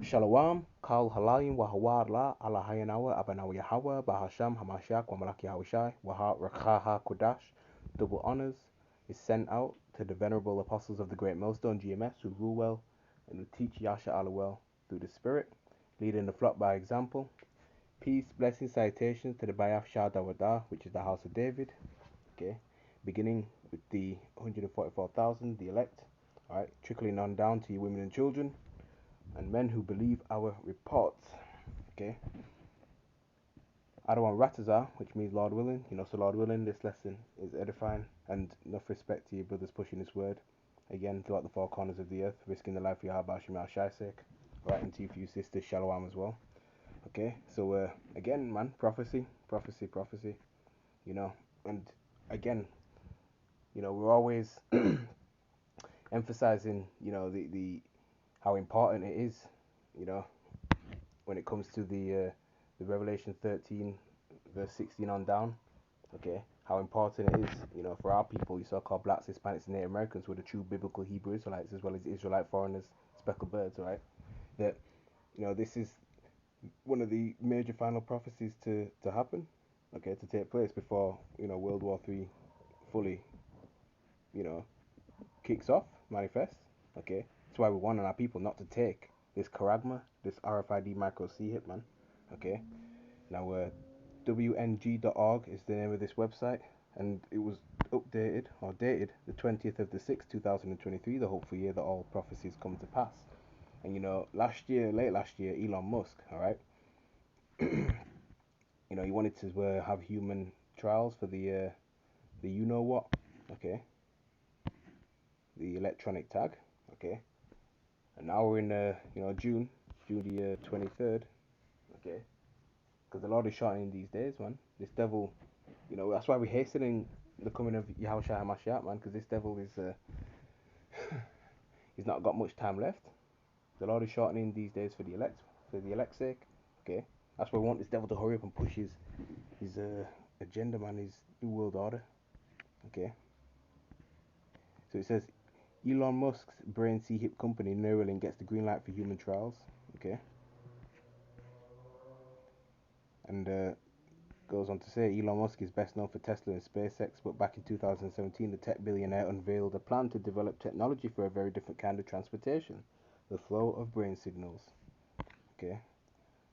Shalom, Kal Halayim, Wahawala, Alahayanawa, Abanawa Yahweh, Bahasham, Hamashiach, Wamalaki Hawashai, Waha Rakaha Kodash. Double honors is sent out to the venerable apostles of the Great Millstone GMS who rule well and who teach Yasha Allah well through the Spirit, leading the flock by example. Peace, blessings, salutations to the Bayaf Shah Dawadah, which is the house of David. Okay, beginning with the 144,000, the elect. Alright, trickling on down to your women and children and men who believe our reports. Okay. Adawan Ratazar, which means Lord willing. So Lord willing, this lesson is edifying and enough respect to your brothers pushing this word. Again, throughout the four corners of the earth, risking the life for your Habashim al Shaisek. Right, and to you for you sisters, Shalom as well. Okay, so again, man, prophecy, prophecy, prophecy. You know, and again, we're always emphasizing, the how important it is, you know, when it comes to the Revelation 13 verse 16 on down. Okay, how important it is, for our people, you so-called blacks, Hispanics, and Native Americans, who are the true biblical Hebrew Israelites, as well as Israelite foreigners, speckled birds, right? That this is one of the major final prophecies to happen, okay, to take place before World War Three fully, you know, kicks off, manifests. Okay, that's why we want our people not to take this charagma, this RFID micro C hip, man. Okay, now WNG.org is the name of this website, and it was updated or dated the 20th of the 6th, 2023, the hopeful year that all prophecies come to pass. And late last year, Elon Musk, all right, he wanted to have human trials for the you know what, okay, the electronic tag, okay, and now we're in June the 23rd, okay, because the Lord is shortening these days, man. This devil, that's why we're hastening the coming of Yahushua HaMashiach, man, because this devil is he's not got much time left. The Lord is shortening these days for the elect's sake. Okay, that's why we want this devil to hurry up and push his agenda, man, his new world order. Okay, so it says Elon Musk's brain C hip company Neuralink gets the green light for human trials. Okay, and goes on to say Elon Musk is best known for Tesla and SpaceX, but back in 2017, the tech billionaire unveiled a plan to develop technology for a very different kind of transportation, the flow of brain signals. Okay,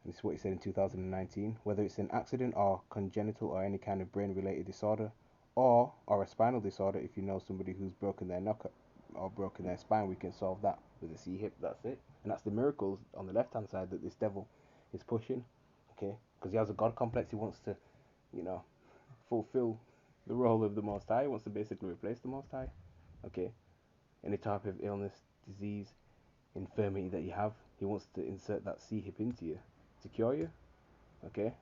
and this is what he said in 2019. Whether it's an accident or congenital or any kind of brain-related disorder, or a spinal disorder, if you know somebody who's broken their neck or broken their spine, we can solve that with a C hip. That's it, and that's the miracles on the left-hand side that this devil is pushing. Okay, because he has a God complex. He wants to, you know, fulfill the role of the Most High. He wants to basically replace the Most High. Okay, any type of illness, disease, infirmity that you have, he wants to insert that C hip into you to cure you. Okay,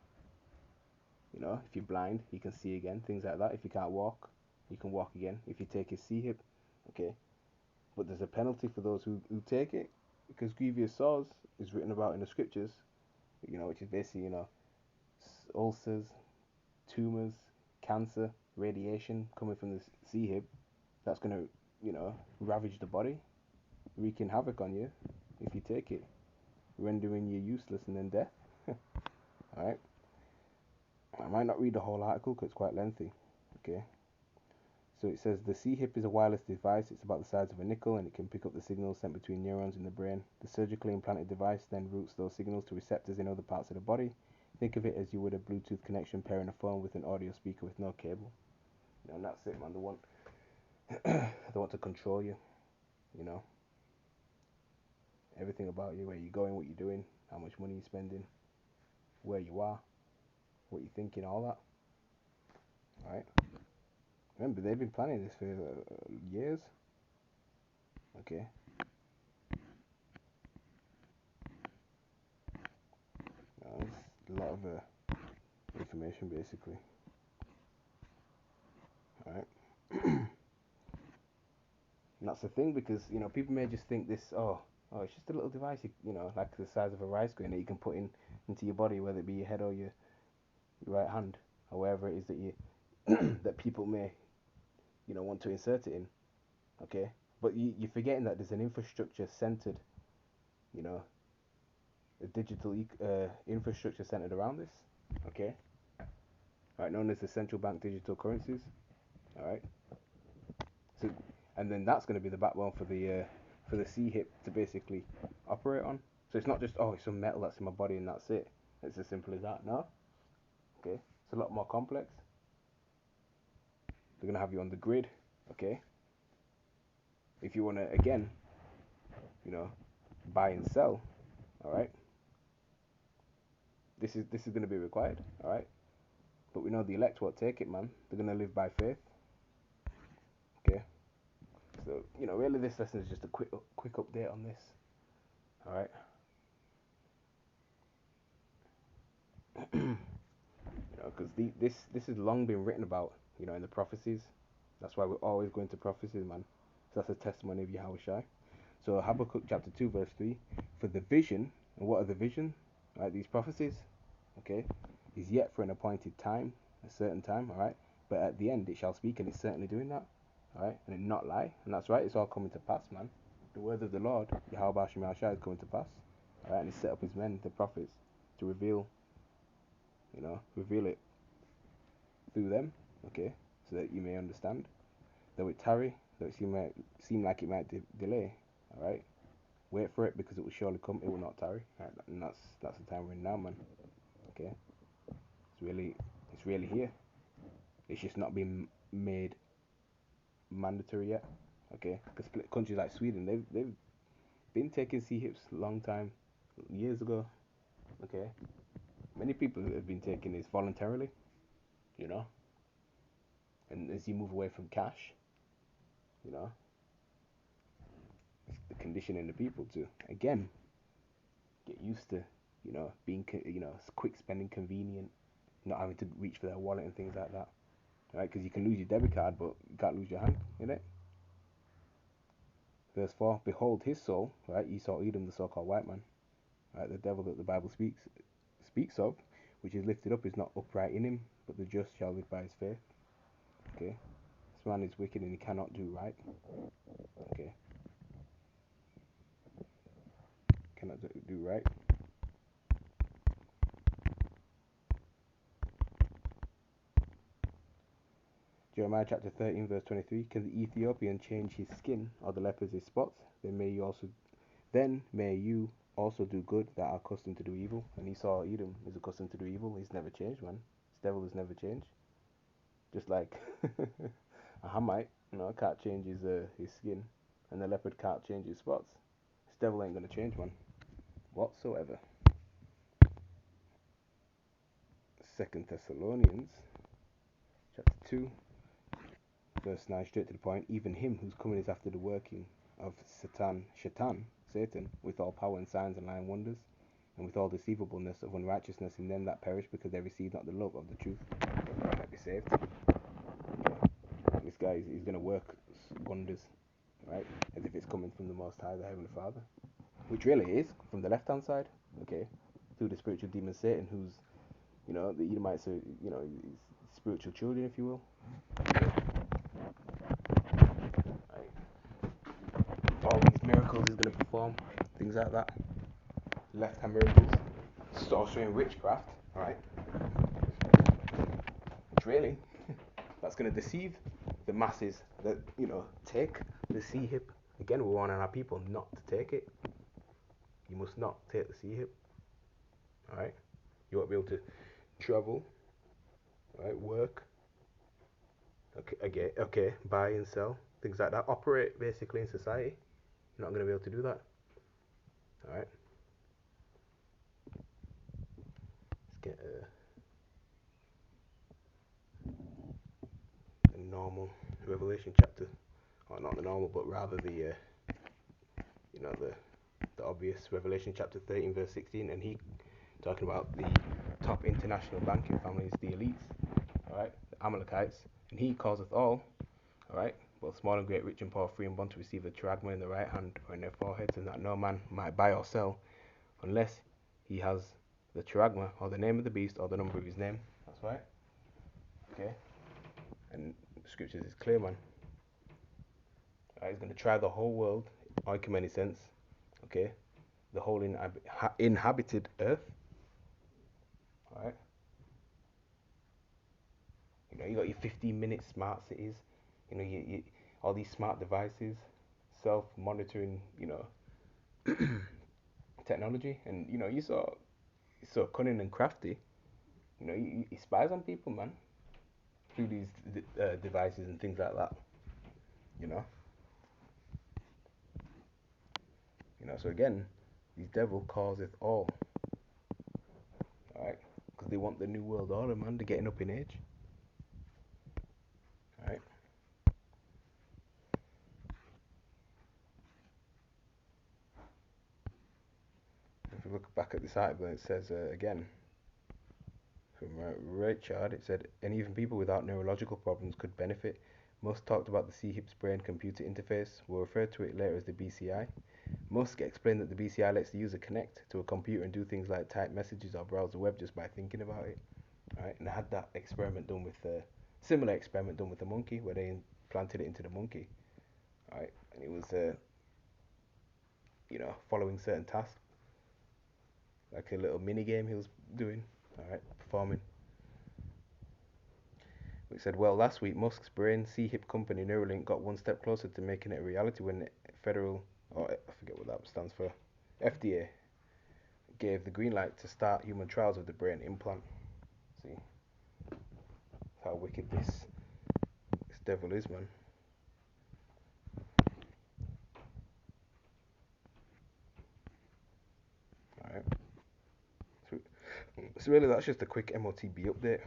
if you're blind, you can see again, things like that. If you can't walk, you can walk again. If you take his C hip, okay. But there's a penalty for those who take it, because grievous sores is written about in the scriptures, which is basically, ulcers, tumors, cancer, radiation coming from the C hip. That's going to, ravage the body, wreaking havoc on you if you take it, rendering you useless and then death. Alright, I might not read the whole article because it's quite lengthy. Okay, so it says the C-hip is a wireless device. It's about the size of a nickel and it can pick up the signals sent between neurons in the brain. The surgically implanted device then routes those signals to receptors in other parts of the body. Think of it as you would a Bluetooth connection pairing a phone with an audio speaker with no cable. And that's it, man. They want to control you. You know, everything about you, where you're going, what you're doing, how much money you're spending, where you are, what you're thinking, all that. All right. Remember, they've been planning this for years. Okay. It's a lot of information, basically. All right. And that's the thing, because people may just think this, oh, it's just a little device, like the size of a rice grain that you can put into your body, whether it be your head or your right hand, or wherever it is that you that people may want to insert it in. Okay, but you're forgetting that there's an infrastructure centered, you know, digital infrastructure centered around this. Okay, all right, known as the central bank digital currencies. All right, so and then that's going to be the backbone for the CHIP to basically operate on. So it's not just, oh, it's some metal that's in my body and that's it. It's as simple as that. No, okay, it's a lot more complex. They're going to have you on the grid. Okay, if you want to again, you know, buy and sell. All right, this is going to be required. All right, but we know the elect won't take it, man. They're going to live by faith. Okay, so really this lesson is just a quick update on this. All right. Because this has long been written about, in the prophecies. That's why we're always going to prophecies, man. So that's a testimony of Yahushua. So Habakkuk chapter 2 verse 3, for the vision, and what are the vision? Right, these prophecies, okay, is yet for an appointed time, a certain time, all right, but at the end it shall speak, and it's certainly doing that, all right, and it not lie, and that's right, it's all coming to pass, man. The word of the Lord, Yahweh Hashem Yahushua, is coming to pass, all right, and he set up his men, the prophets, to reveal it through them, okay, so that you may understand. Though it tarry, though it seem like it might delay, all right, wait for it because it will surely come. It will not tarry, right? And that's the time we're in now, man. Okay, it's really here. It's just not been made mandatory yet. Okay, because countries like Sweden, they've been taking CHIPs a long time, years ago. Okay, many people have been taking this voluntarily, you know. And as you move away from cash, you know, it's the conditioning the people to again get used to, being quick spending, convenient, not having to reach for their wallet and things like that, right? Because you can lose your debit card, but you can't lose your hand, innit? Verse 4, behold his soul, right? Esau Edom, the so-called white man, right? The devil that the Bible speaks of, which is lifted up, is not upright in him, but the just shall live by his faith. Okay, this man is wicked and he cannot do right. Okay, cannot do right. Jeremiah chapter 13 verse 23, can the Ethiopian change his skin, or the leopard his spots? Then may you also do good that are accustomed to do evil. And Esau Edom is accustomed to do evil. He's never changed, man. This devil has never changed. Just like a Hamite, can't change his skin, and the leopard can't change his spots. This devil ain't gonna change, man, whatsoever. Second Thessalonians chapter 2 verse 9, straight to the point. Even him whose coming is after the working of Satan, with all power and signs and lying wonders, and with all deceivableness of unrighteousness in them that perish, because they receive not the love of the truth, that might be saved. This guy is going to work wonders, right? As if it's coming from the Most High, the Heavenly Father, which really is from the left-hand side, okay, through the spiritual demon Satan, who's, the Edomites are, spiritual children, if you will. All these miracles he's going to perform, things like that, left-hand miracles, sorcery and witchcraft, alright, which really, that's going to deceive the masses that, take the CHIP. Again, we're warning our people not to take it. You must not take the CHIP, alright, you won't be able to travel, right, work, okay, buy and sell, things like that, operate basically in society. You're not going to be able to do that, alright. Let's get the normal Revelation chapter, or not the normal, but rather the the obvious Revelation chapter 13 verse 16, and he talking about the top international banking families, the elites, alright, the Amalekites, and he causeth all, alright, both small and great, rich and poor, free and bond, to receive the teragma in the right hand or in their foreheads, and that no man might buy or sell unless he has the teragma, or the name of the beast, or the number of his name. That's right. Okay. And the scriptures is clear, man. Right, he's going to try the whole world, in many sense. Okay. the whole inhabited Earth. Right? You know, you got your 15-minute smart cities. You know, all these smart devices, self-monitoring. You know, technology, and you know, you're so cunning and crafty. You know, he spies on people, man, through these devices and things like that. You know, So again, these devil causeth all. All right, because they want the new world order, man. They're getting up in age. All right. If you look back at this article, it says again from Richard. It said, and even people without neurological problems could benefit. Musk talked about the C-HIPS brain-computer interface. We'll refer to it later as the BCI. Musk explained that the BCI lets the user connect to a computer and do things like type messages or browse the web just by thinking about it. Right? And I had that experiment done with similar experiment done with the monkey, where they implanted it into the monkey. Right? And it was following certain tasks, like a little mini game he was doing. All right, performing. We said, well, last week Musk's brain C-HIP company Neuralink got one step closer to making it a reality when the federal, or I forget what that stands for, FDA gave the green light to start human trials of the brain implant. See how wicked this devil is, man. All right. So really, that's just a quick MOTB update.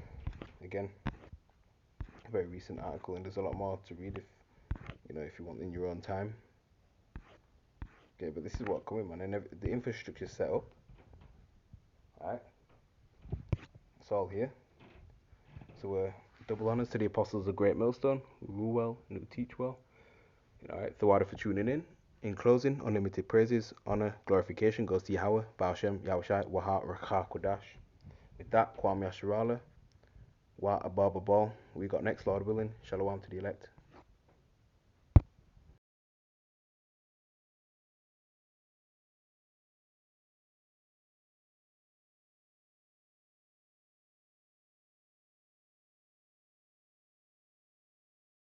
Again, a very recent article, and there's a lot more to read if you want in your own time. Okay, but this is what's coming, man. And the infrastructure's set up. Alright, it's all here. So double honours to the apostles of Great Millstone, who rule well and who teach well. Alright, Thawada for tuning in. In closing, unlimited praises, honour, glorification goes to Yahweh, Baal Shem, Yahushai, Wahat, Rakha, Kodash. With that, Kwam Yasharala, Wa Ababa Ball. We got next, Lord willing. Shalom to the elect.